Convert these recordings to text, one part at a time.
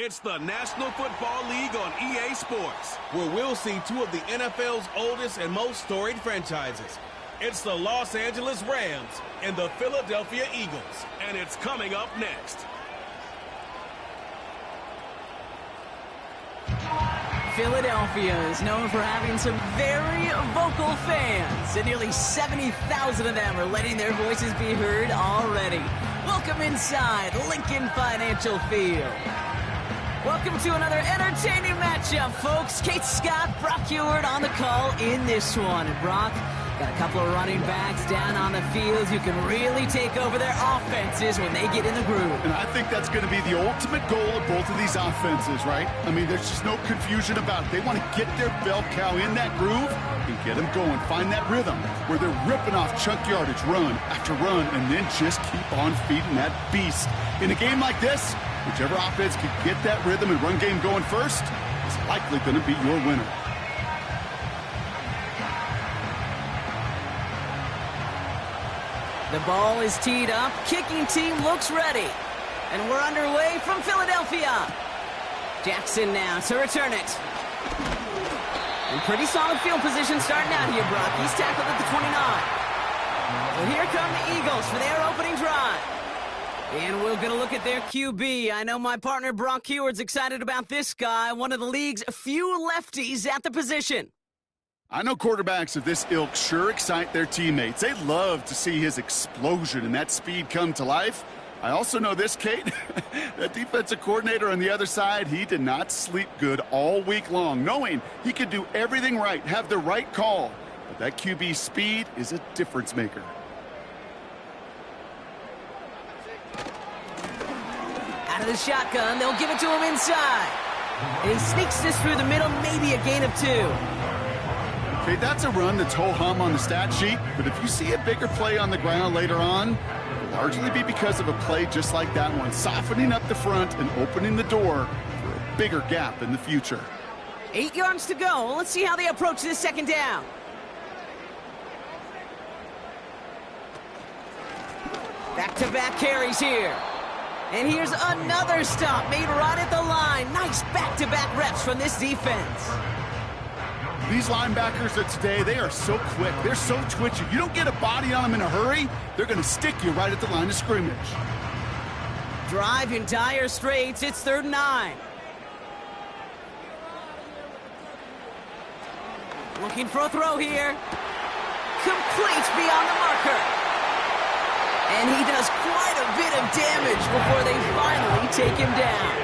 It's the National Football League on EA Sports, where we'll see two of the NFL's oldest and most storied franchises. It's the Los Angeles Rams and the Philadelphia Eagles, and it's coming up next. Philadelphia is known for having some very vocal fans, and nearly 70,000 of them are letting their voices be heard already. Welcome inside Lincoln Financial Field. Welcome to another entertaining matchup, folks. Kate Scott, Brock Huard on the call in this one. And Brock, got a couple of running backs down on the field who can really take over their offenses when they get in the groove. And I think that's going to be the ultimate goal of both of these offenses, right? I mean, there's just no confusion about it. They want to get their bell cow in that groove and get them going. Find that rhythm where they're ripping off chunk yardage, run after run, and then just keep on feeding that beast. In a game like this, whichever offense can get that rhythm and run game going first is likely going to be your winner. The ball is teed up. Kicking team looks ready. And we're underway from Philadelphia. Jackson now to return it. In pretty solid field position starting out here, Brock. He's tackled at the 29. So here come the Eagles for their opening drive. And we're going to look at their QB. I know my partner Brock Huard's excited about this guy, one of the league's few lefties at the position. I know quarterbacks of this ilk sure excite their teammates. They love to see his explosion and that speed come to life. I also know this, Kate, that defensive coordinator on the other side, he did not sleep good all week long, knowing he could do everything right, have the right call. But that QB speed is a difference maker. Out of the shotgun, they'll give it to him inside. And he sneaks this through the middle, maybe a gain of 2. Okay, that's a run that's ho-hum on the stat sheet, but if you see a bigger play on the ground later on, it'll largely be because of a play just like that one, softening up the front and opening the door for a bigger gap in the future. 8 yards to go. Let's see how they approach this second down. Back-to-back carries here. And here's another stop made right at the line. Nice back-to-back reps from this defense. These linebackers of today, they are so quick. They're so twitchy. You don't get a body on them in a hurry, they're going to stick you right at the line of scrimmage. Drive in dire straits. It's 3rd and 9. Looking for a throw here. Complete beyond the marker. And he does quite a bit of damage before they finally take him down.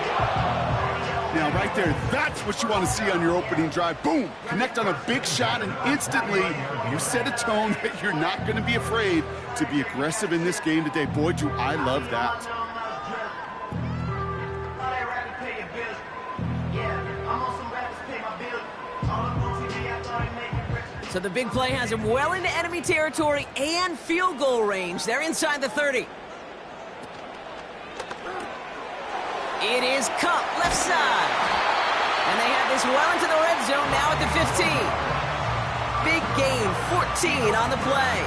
Now, right there, that's what you want to see on your opening drive. Boom! Connect on a big shot, and instantly you set a tone that you're not going to be afraid to be aggressive in this game today. Boy, do I love that. So the big play has him well into enemy territory and field goal range. They're inside the 30. It is Cup, left side. And they have this well into the red zone now at the 15. Big gain, 14 on the play.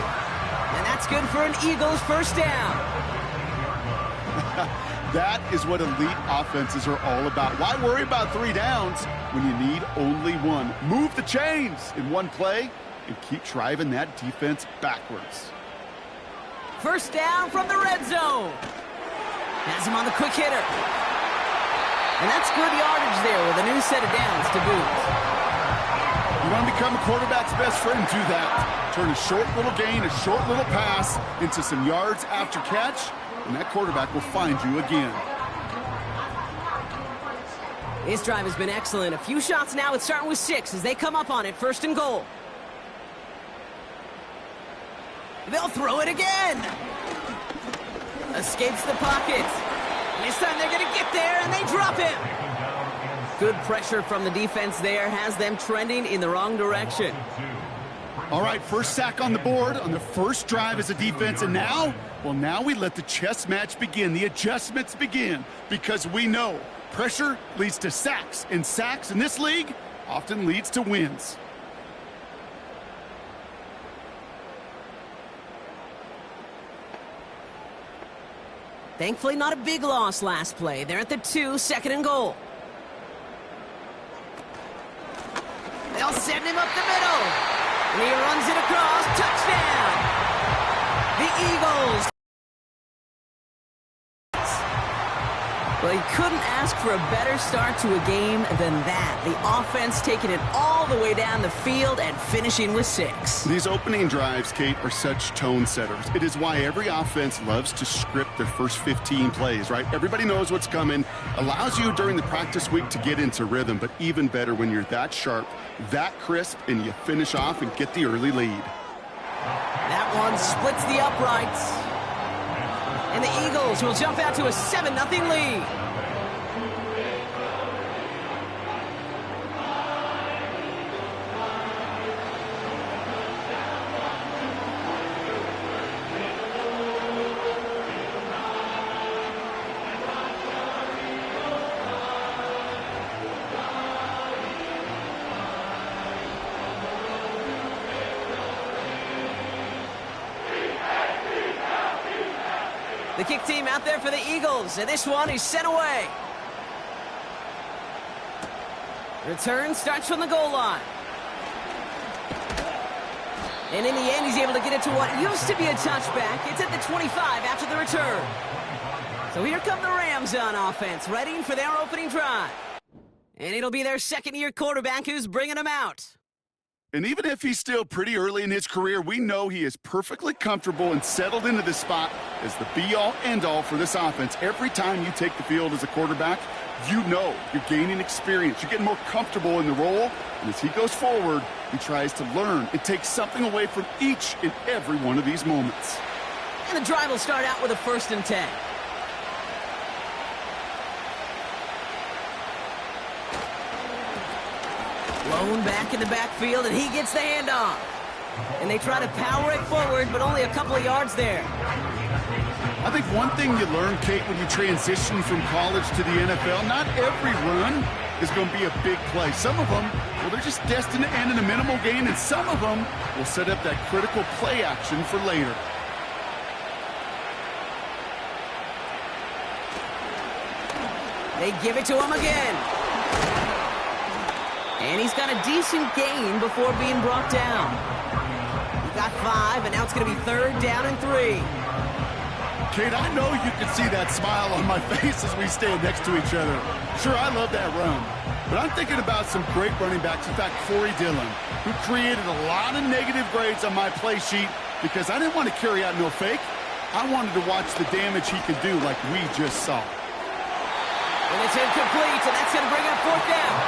And that's good for an Eagles first down. That is what elite offenses are all about. Why worry about 3 downs when you need only 1? Move the chains in one play and keep driving that defense backwards. First down from the red zone. Has him on the quick hitter. And that's good yardage there with a new set of downs to boot. You want to become a quarterback's best friend, do that. Turn a short little gain, a short little pass into some yards after catch, and that quarterback will find you again. This drive has been excellent. A few shots now. It's starting with 6 as they come up on it. 1st and goal. They'll throw it again. Escapes the pocket. This time they're going to get there, and they drop him. Good pressure from the defense there has them trending in the wrong direction. All right, first sack on the board on the first drive as a defense, and now, well, now we let the chess match begin. The adjustments begin because we know pressure leads to sacks, and sacks in this league often leads to wins. Thankfully, not a big loss last play. They're at the 2, second and goal. They'll send him up the middle. And he runs it across. Touchdown! The Eagles. Well, he couldn't ask for a better start to a game than that. The offense taking it all the way down the field and finishing with 6. These opening drives, Kate, are such tone setters. It is why every offense loves to script their first 15 plays, right? Everybody knows what's coming. Allows you during the practice week to get into rhythm, but even better when you're that sharp, that crisp, and you finish off and get the early lead. That one splits the uprights. And the Eagles will jump out to a 7-0 lead. The kick team out there for the Eagles, and this one is sent away. Return starts from the goal line. And in the end, he's able to get it to what used to be a touchback. It's at the 25 after the return. So here come the Rams on offense, ready for their opening drive. And it'll be their second-year quarterback who's bringing them out. And even if he's still pretty early in his career, we know he is perfectly comfortable and settled into this spot as the be-all, end-all for this offense. Every time you take the field as a quarterback, you know you're gaining experience. You're getting more comfortable in the role. And as he goes forward, he tries to learn and take something away from each and every one of these moments. And the drive will start out with a 1st and 10. Blown back in the backfield, and he gets the handoff. And they try to power it forward, but only a couple of yards there. I think one thing you learn, Kate, when you transition from college to the NFL, not every run is going to be a big play. Some of them, well, they're just destined to end in a minimal gain, and some of them will set up that critical play action for later. They give it to him again. And he's got a decent gain before being brought down. He got 5, and now it's going to be 3rd down and 3. Kate, I know you can see that smile on my face as we stand next to each other. Sure, I love that run. But I'm thinking about some great running backs. In fact, Corey Dillon, who created a lot of negative grades on my play sheet because I didn't want to carry out no fake. I wanted to watch the damage he could do like we just saw. And it's incomplete, and that's going to bring up 4th down.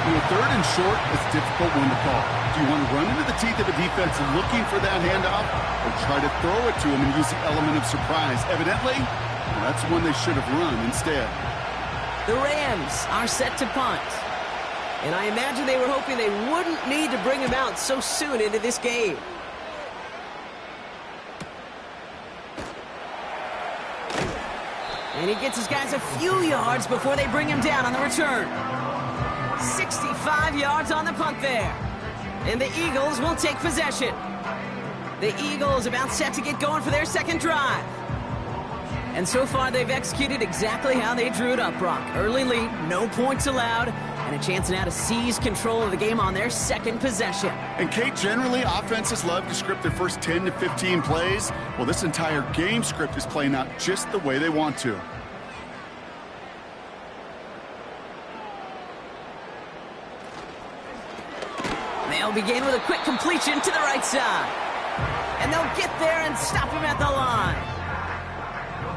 You know, 3rd and short is a difficult one to call. Do you want to run into the teeth of a defense looking for that handoff, or try to throw it to him and use the element of surprise? Evidently, well, that's one they should have run instead. The Rams are set to punt. And I imagine they were hoping they wouldn't need to bring him out so soon into this game. And he gets his guys a few yards before they bring him down on the return. 65 yards on the punt there. And the Eagles will take possession. The Eagles about set to get going for their second drive. And so far, they've executed exactly how they drew it up, Brock. Early lead, no points allowed, and a chance now to seize control of the game on their second possession. And, Kate, generally, offenses love to script their first 10 to 15 plays. Well, this entire game script is playing out just the way they want to. They'll begin with a quick completion to the right side. And they'll get there and stop him at the line.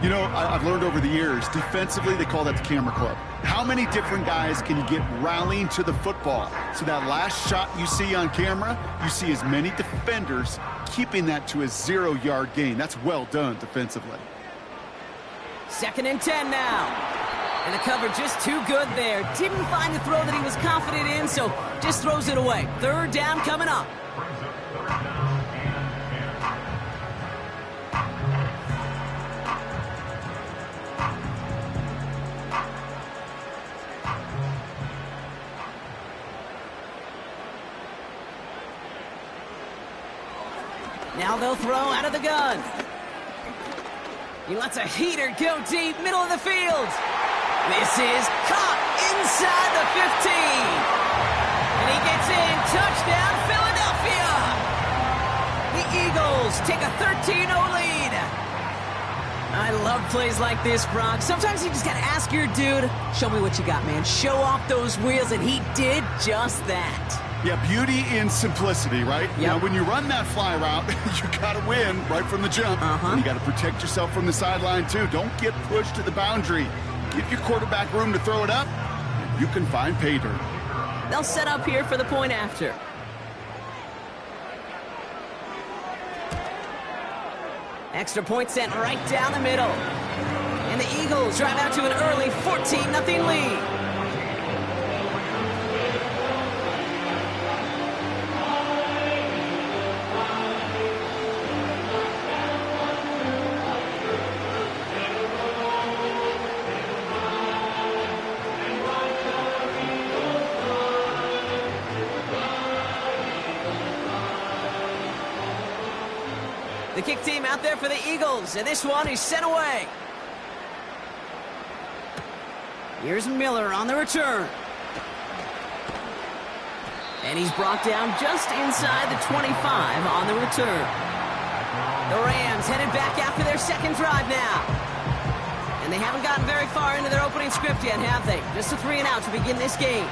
You know, I've learned over the years, defensively, they call that the camera club. How many different guys can you get rallying to the football? So that last shot you see on camera, you see as many defenders keeping that to a 0-yard gain. That's well done defensively. 2nd and 10 now. And the cover just too good there. Didn't find the throw that he was confident in, so just throws it away. 3rd down coming up. Now they'll throw out of the gun. He lets a heater go deep, middle of the field. This is caught inside the 15. And he gets in. Touchdown, Philadelphia. The Eagles take a 13-0 lead. I love plays like this, Brock. Sometimes you just got to ask your dude, show me what you got, man. Show off those wheels, and he did just that. Yeah, beauty in simplicity, right? Yep. Now, when you run that fly route, you got to win right from the jump. And you got to protect yourself from the sideline, too. Don't get pushed to the boundary. Give your quarterback room to throw it up, and you can find pay dirt. They'll set up here for the point after. Extra point sent right down the middle. And the Eagles drive out to an early 14-0 lead. The kick team out there for the Eagles, and this one is sent away. Here's Miller on the return. And he's brought down just inside the 25 on the return. The Rams headed back after their second drive now. And they haven't gotten very far into their opening script yet, have they? Just a 3-and-out to begin this game.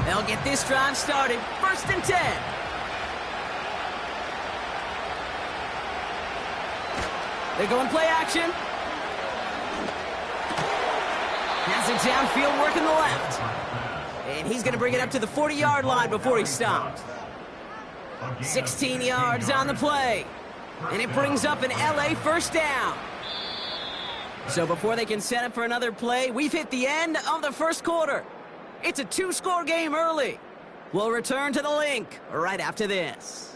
They'll get this drive started. 1st and 10. They're going play action. Has it downfield, working the left. And he's going to bring it up to the 40-yard line before he stopped. 16 yards on the play. And it brings up an LA first down. So before they can set up for another play, we've hit the end of the first quarter. It's a 2-score game early. We'll return to the link right after this.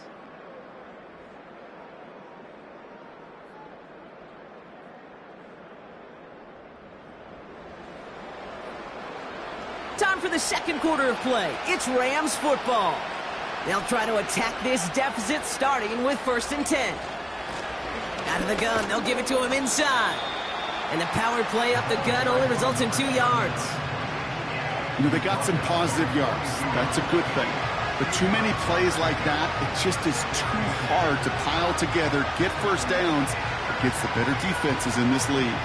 Time for the second quarter of play. It's Rams football. They'll try to attack this deficit starting with 1st and 10. Out of the gun, they'll give it to him inside. And the power play up the gut only results in 2 yards. You know, they got some positive yards. That's a good thing. But too many plays like that, it just is too hard to pile together, get first downs against the better defenses in this league.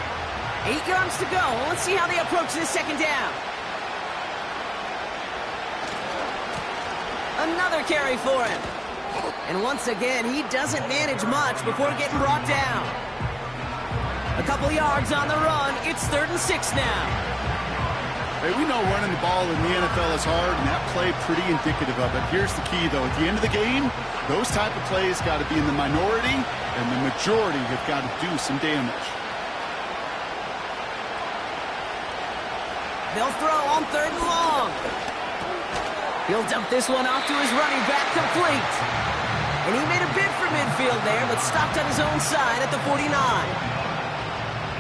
8 yards to go. Let's see how they approach this second down. Another carry for him. And once again, he doesn't manage much before getting brought down. A couple yards on the run. It's 3rd and 6 now. Hey, we know running the ball in the NFL is hard, and that play pretty indicative of it. Here's the key, though. At the end of the game, those type of plays got to be in the minority, and the majority have got to do some damage. They'll throw on 3rd and long. He'll dump this one off to his running back, complete. And he made a bid for midfield there, but stopped on his own side at the 49.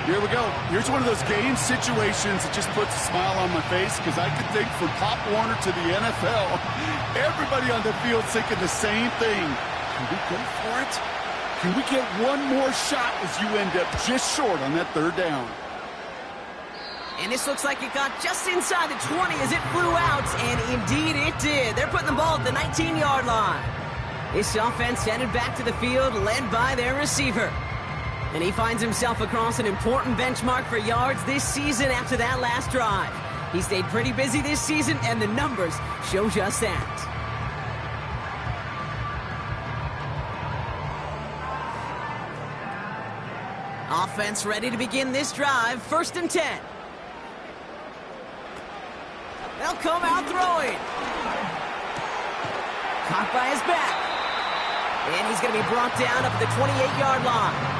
Here we go. Here's one of those game situations that just puts a smile on my face, because I could think from Pop Warner to the NFL, everybody on the field thinking the same thing. Can we go for it? Can we get one more shot as you end up just short on that 3rd down? And this looks like it got just inside the 20 as it flew out, and indeed it did. They're putting the ball at the 19-yard line. This offense headed back to the field, led by their receiver. And he finds himself across an important benchmark for yards this season after that last drive. He stayed pretty busy this season, and the numbers show just that. Offense ready to begin this drive. 1st and 10. They'll come out throwing. Caught by his back. And he's going to be brought down up at the 28-yard line.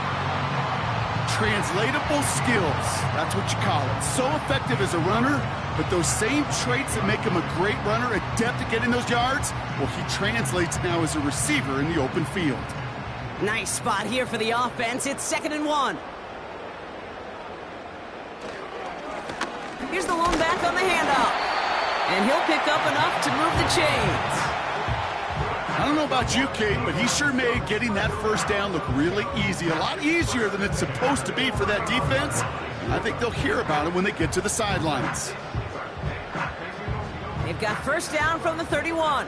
Translatable skills. That's what you call it. So effective as a runner, but those same traits that make him a great runner, adept at getting those yards, well, he translates now as a receiver in the open field. Nice spot here for the offense. It's 2nd and 1. Here's the lone back on the handoff. And he'll pick up enough to move the chains. I don't know about you, Kate, but he sure made getting that first down look really easy. A lot easier than it's supposed to be for that defense. And I think they'll hear about it when they get to the sidelines. They've got first down from the 31.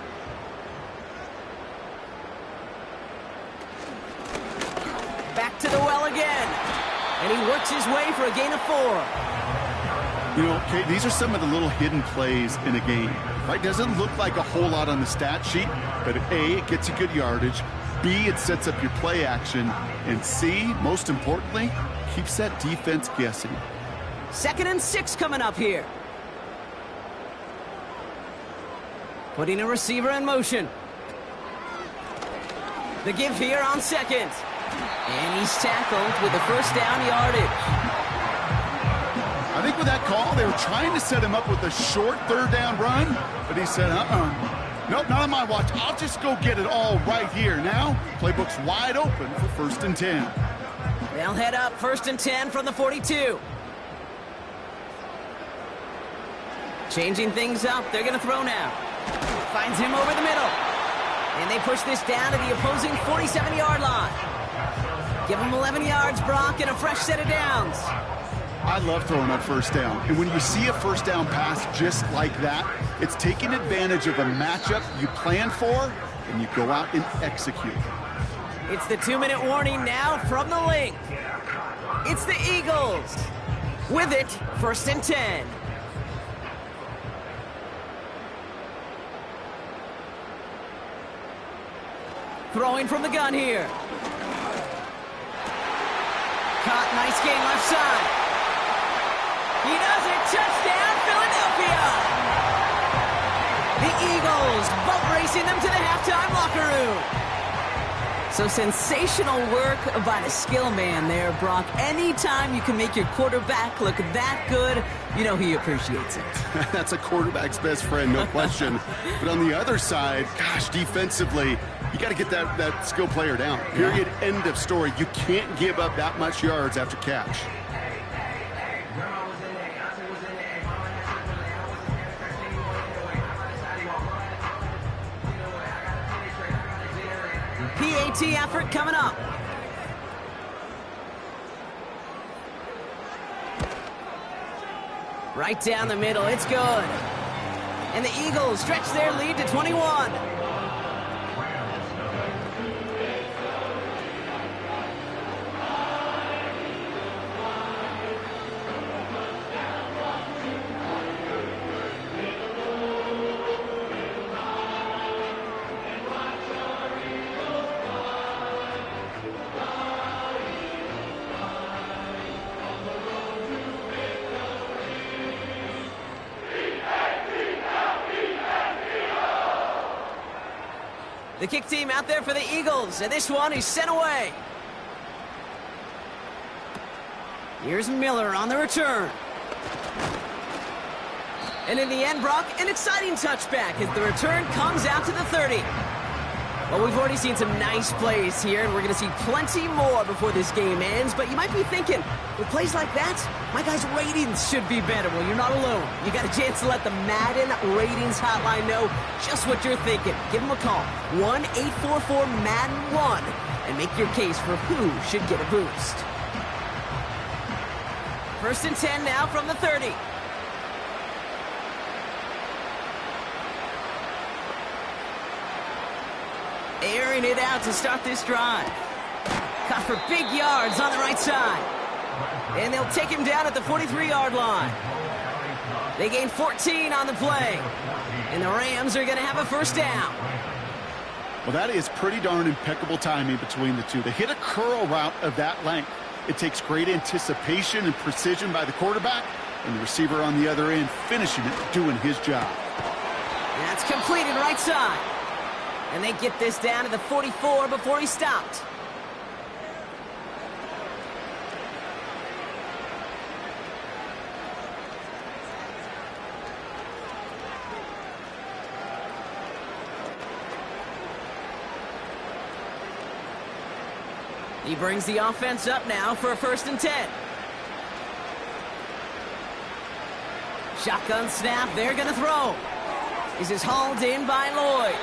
Back to the well again. And he works his way for a gain of 4. You know, Kate, these are some of the little hidden plays in a game. Right? Doesn't look like a whole lot on the stat sheet, but A, it gets you good yardage. B, it sets up your play action. And C, most importantly, keeps that defense guessing. 2nd and 6 coming up here. Putting a receiver in motion. The give here on 2nd. And he's tackled with the first down yardage. I think with that call, they were trying to set him up with a short 3rd down run, but he said, nope, not on my watch. I'll just go get it all right here. Now, playbook's wide open for 1st and 10. They'll head up 1st and 10 from the 42. Changing things up, they're going to throw now. Finds him over the middle. And they push this down to the opposing 47-yard line. Give him 11 yards, Brock, and a fresh set of downs. I love throwing on 1st down. And when you see a 1st down pass just like that, it's taking advantage of a matchup you plan for, and you go out and execute. It's the 2-minute warning now from the link. It's the Eagles. With it, 1st and 10. Throwing from the gun here. Caught, nice game left side. He does it, touchdown, Philadelphia! The Eagles boat racing them to the halftime locker room. So sensational work by the skill man there, Brock. Anytime you can make your quarterback look that good, you know he appreciates it. That's a quarterback's best friend, no question. But on the other side, gosh, defensively, you got to get that skill player down. Period, end of story. You can't give up that much yards after catch. PAT effort coming up. Right down the middle, it's good. And the Eagles stretch their lead to 21. The kick team out there for the Eagles, and this one is sent away. Here's Miller on the return. And in the end, Brock, an exciting touchback as the return comes out to the 30. Well, we've already seen some nice plays here, and we're going to see plenty more before this game ends. But you might be thinking, with plays like that, my guys' ratings should be better. Well, you're not alone. You got a chance to let the Madden ratings hotline know just what you're thinking. Give them a call, 1-844-MADDEN-1, and make your case for who should get a boost. 1st and 10 now from the 30. Airing it out to start this drive. Caught for big yards on the right side. And they'll take him down at the 43-yard line. They gain 14 on the play. And the Rams are going to have a first down. Well, that is pretty darn impeccable timing between the two. They hit a curl route of that length. It takes great anticipation and precision by the quarterback, and the receiver on the other end finishing it, doing his job. That's completed right side. And they get this down to the 44 before he stopped. He brings the offense up now for a 1st and 10. Shotgun snap, they're going to throw. This is hauled in by Lloyd.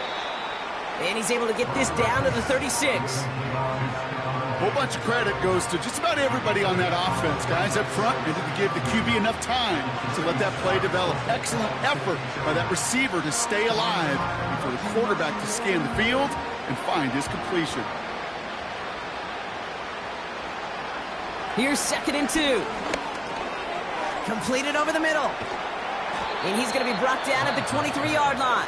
And he's able to get this down to the 36. A whole bunch of credit goes to just about everybody on that offense. Guys up front needed to give the QB enough time to let that play develop. Excellent effort by that receiver to stay alive and for the quarterback to scan the field and find his completion. Here's 2nd and 2. Completed over the middle. And he's going to be brought down at the 23-yard line.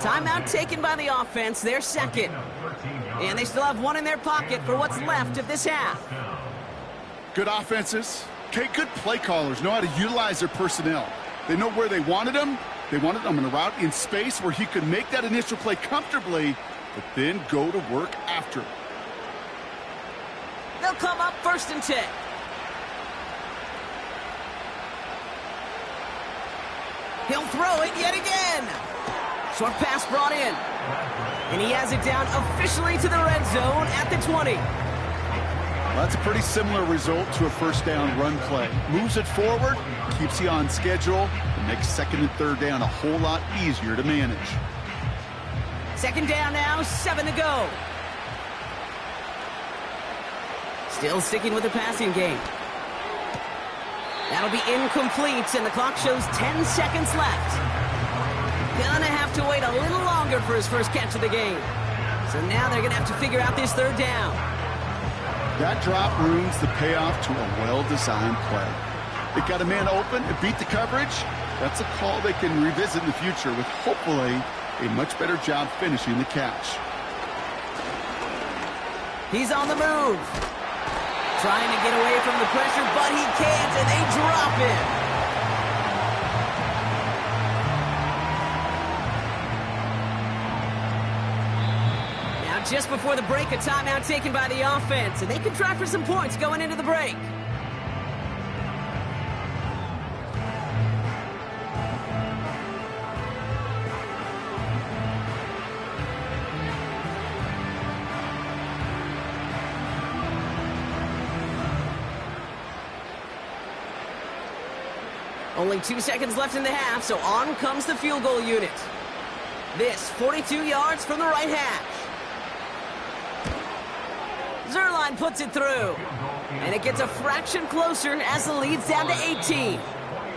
Timeout taken by the offense, their 2nd. And they still have one in their pocket for what's left of this half. Good offenses. Okay, good play callers know how to utilize their personnel. They know where they wanted them. They wanted them in a route in space where he could make that initial play comfortably, but then go to work after. They'll come up 1st and 10. He'll throw it yet again. Short pass brought in. And he has it down officially to the red zone at the 20. Well, that's a pretty similar result to a first down run play. Moves it forward, keeps you on schedule, and makes 2nd and 3rd down a whole lot easier to manage. 2nd down now, 7 to go. Still sticking with the passing game. That'll be incomplete, and the clock shows 10 seconds left. Gonna have to wait a little longer for his first catch of the game. So now they're gonna have to figure out this 3rd down. That drop ruins the payoff to a well-designed play. They got a man open, it beat the coverage. That's a call they can revisit in the future with hopefully a much better job finishing the catch. He's on the move. Trying to get away from the pressure, but he can't, and they drop him. Now, just before the break, a timeout taken by the offense, and they can try for some points going into the break. Only 2 seconds left in the half, so on comes the field goal unit. This, 42 yards from the right hash. Zuerlein puts it through. And it gets a fraction closer as the lead's down to 18.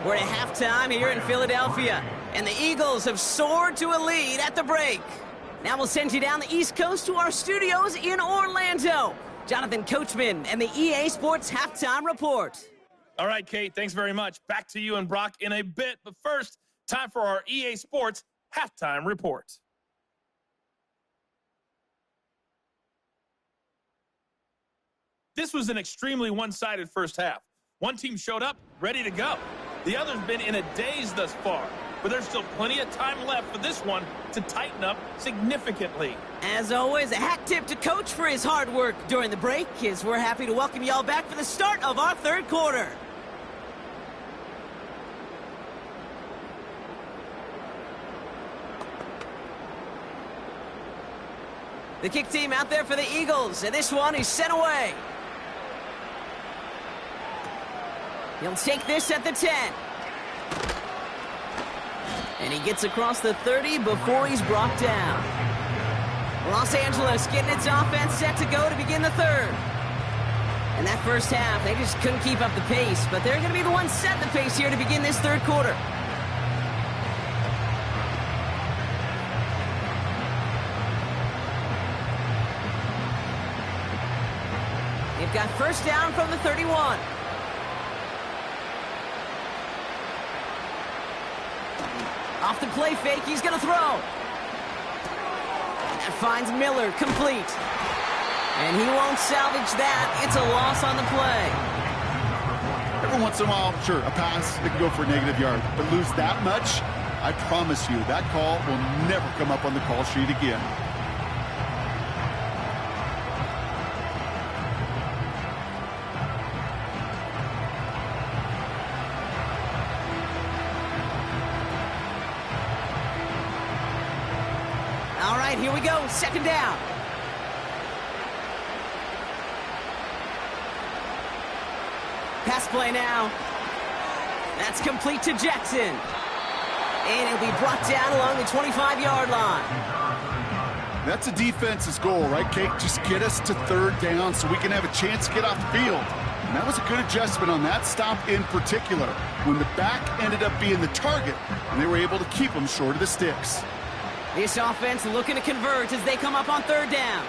We're at halftime here in Philadelphia, and the Eagles have soared to a lead at the break. Now we'll send you down the East Coast to our studios in Orlando. Jonathan Coachman and the EA Sports Halftime Report. All right, Kate, thanks very much. Back to you and Brock in a bit. But first, time for our EA Sports Halftime Report. This was an extremely one-sided first half. One team showed up, ready to go. The other's been in a daze thus far. But there's still plenty of time left for this one to tighten up significantly. As always, a hat tip to Coach for his hard work during the break, as we're happy to welcome y'all back for the start of our 3rd quarter. The kick team out there for the Eagles, and this one is sent away. He'll take this at the 10. And he gets across the 30 before he's brought down. Los Angeles getting its offense set to go to begin the 3rd. And that first half, they just couldn't keep up the pace, but they're going to be the ones setting the pace here to begin this 3rd quarter. They've got first down from the 31. Off the play fake, he's going to throw. That finds Miller, complete. And he won't salvage that. It's a loss on the play. Every once in a while, sure, a pass, they can go for a negative yard. But lose that much, I promise you, that call will never come up on the call sheet again. All right, here we go. 2nd down. Pass play now. That's complete to Jackson. And he'll be brought down along the 25-yard line. That's a defense's goal, right, Kate? Just get us to third down so we can have a chance to get off the field. And that was a good adjustment on that stop in particular, when the back ended up being the target, and they were able to keep them short of the sticks. This offense looking to convert as they come up on third down.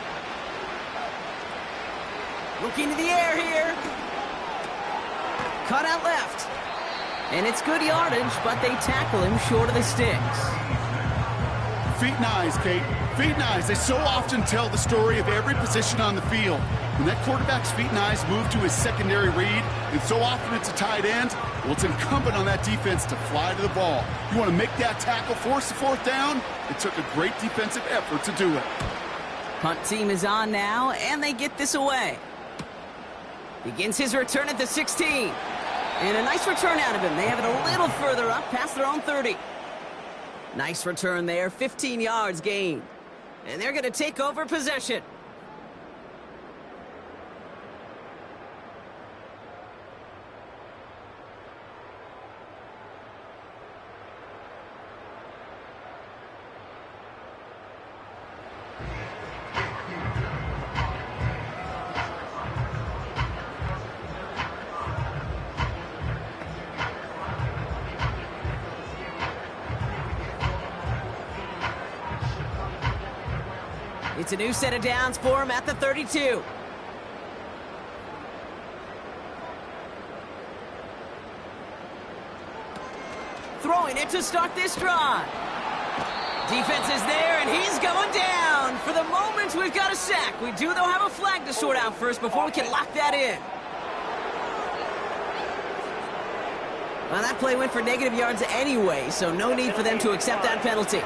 Looking to the air here. Cut out left. And it's good yardage, but they tackle him short of the sticks. Feet and eyes, Kate. Feet and eyes. They so often tell the story of every position on the field. When that quarterback's feet and eyes move to his secondary read, and so often it's a tight end, well, it's incumbent on that defense to fly to the ball. You want to make that tackle, force the fourth down? It took a great defensive effort to do it. Punt team is on now, and they get this away. Begins his return at the 16. And a nice return out of him. They have it a little further up, past their own 30. Nice return there, 15 yards gained. And they're going to take over possession. It's a new set of downs for him at the 32. Throwing it to start this drive. Defense is there, and he's going down. For the moment, we've got a sack. We do, though, have a flag to sort out first before we can lock that in. Well, that play went for negative yards anyway, so no need for them to accept that penalty.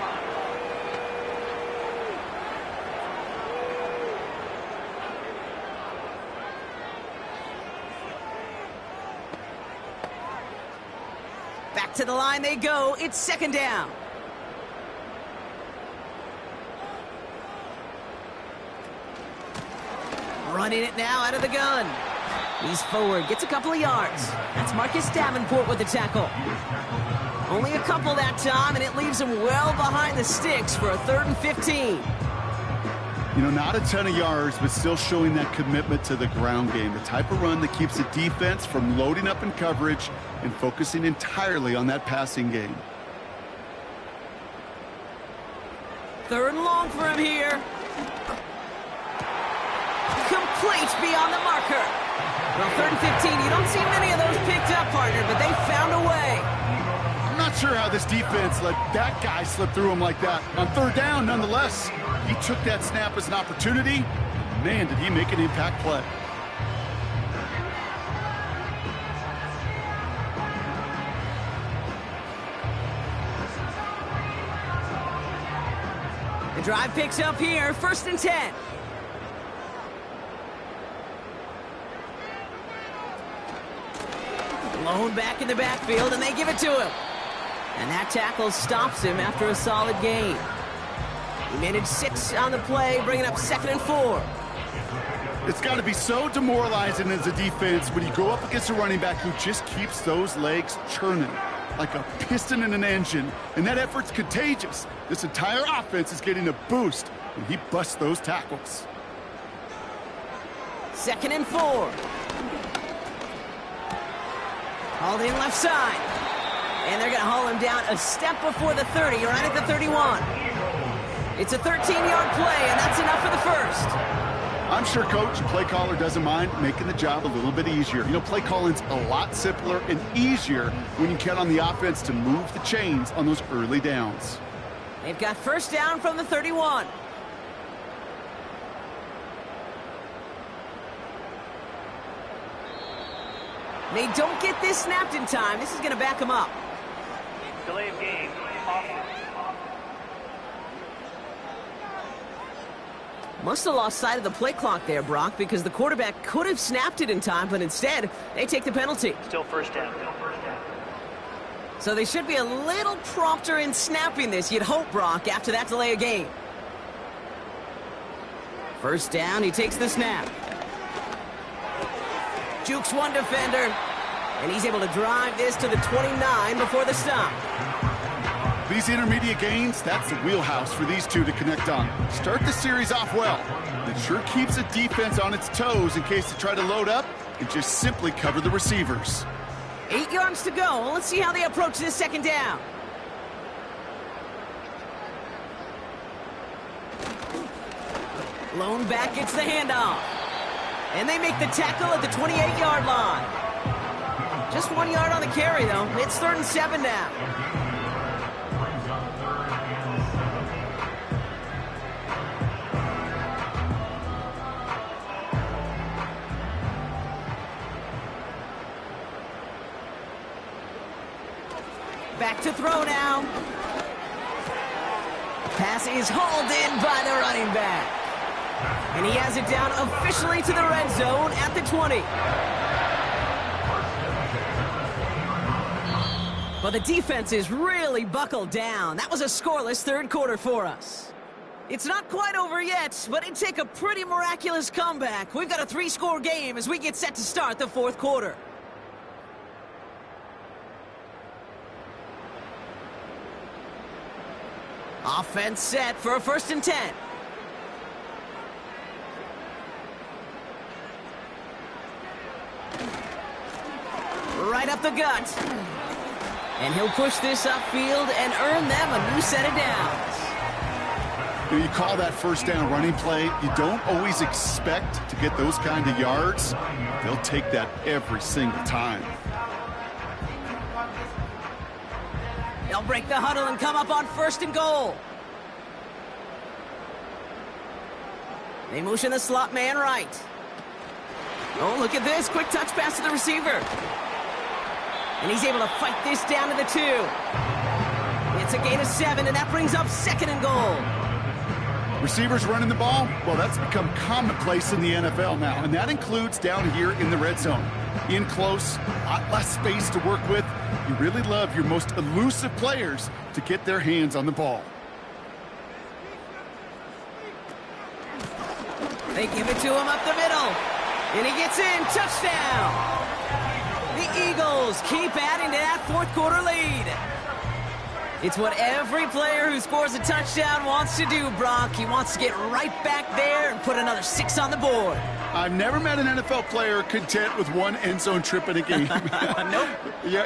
Back to the line they go. It's second down. Running it now out of the gun. He's forward, gets a couple of yards. That's Marcus Davenport with the tackle. Only a couple that time, and it leaves him well behind the sticks for a 3rd and 15. You know, not a ton of yards, but still showing that commitment to the ground game. The type of run that keeps the defense from loading up in coverage and focusing entirely on that passing game. 3rd and long for him here. Complete beyond the marker. Well, 3rd and 15, you don't see many of those picked up, partner, but they found a way. I'm not sure how this defense let that guy slip through him like that. On 3rd down, nonetheless, he took that snap as an opportunity. Man, did he make an impact play. The drive picks up here, 1st and 10. Blown back in the backfield, and they give it to him. And that tackle stops him after a solid gain. He managed 6 on the play, bringing up 2nd and 4. It's got to be so demoralizing as a defense when you go up against a running back who just keeps those legs churning like a piston in an engine, and that effort's contagious. This entire offense is getting a boost when he busts those tackles. 2nd and 4. Hauled in left side. And they're going to haul him down a step before the 30, right at the 31. It's a 13-yard play, and that's enough for the 1st. I'm sure Coach, play caller, doesn't mind making the job a little bit easier. You know, play calling's a lot simpler and easier when you count on the offense to move the chains on those early downs. They've got 1st down from the 31. They don't get this snapped in time. This is going to back them up. Delay of game. Must have lost sight of the play clock there, Brock, because the quarterback could have snapped it in time, but instead, they take the penalty. Still 1st down. So they should be a little prompter in snapping this, you'd hope, Brock, after that delay of game. 1st down, he takes the snap. Jukes one defender. And he's able to drive this to the 29 before the stop. These intermediate gains, that's the wheelhouse for these two to connect on. Start the series off well. It sure keeps the defense on its toes in case they try to load up and just simply cover the receivers. 8 yards to go. Let's see how they approach this second down. Lone back gets the handoff. And they make the tackle at the 28-yard line. Just 1 yard on the carry, though. It's 3rd and 7 now. Back to throw now. Pass is hauled in by the running back. And he has it down officially to the red zone at the 20. Well, the defense is really buckled down. That was a scoreless third quarter for us. It's not quite over yet, but it'd take a pretty miraculous comeback. We've got a 3-score game as we get set to start the fourth quarter. Offense set for a 1st and 10. Right up the gut. And he'll push this upfield and earn them a new set of downs. You call that first down running play. You don't always expect to get those kind of yards. They'll take that every single time. They'll break the huddle and come up on 1st and goal. They motion the slot man right. Oh, look at this. Quick touch pass to the receiver. And he's able to fight this down to the 2. It's a gain of 7, and that brings up 2nd and goal. Receivers running the ball, well, that's become commonplace in the NFL now, and that includes down here in the red zone. In close, a lot less space to work with. You really love your most elusive players to get their hands on the ball. They give it to him up the middle. And he gets in. Touchdown. The Eagles keep adding to that fourth quarter lead. It's what every player who scores a touchdown wants to do, Brock. He wants to get right back there and put another 6 on the board. I've never met an NFL player content with one end zone trip in a game. Nope. Yeah,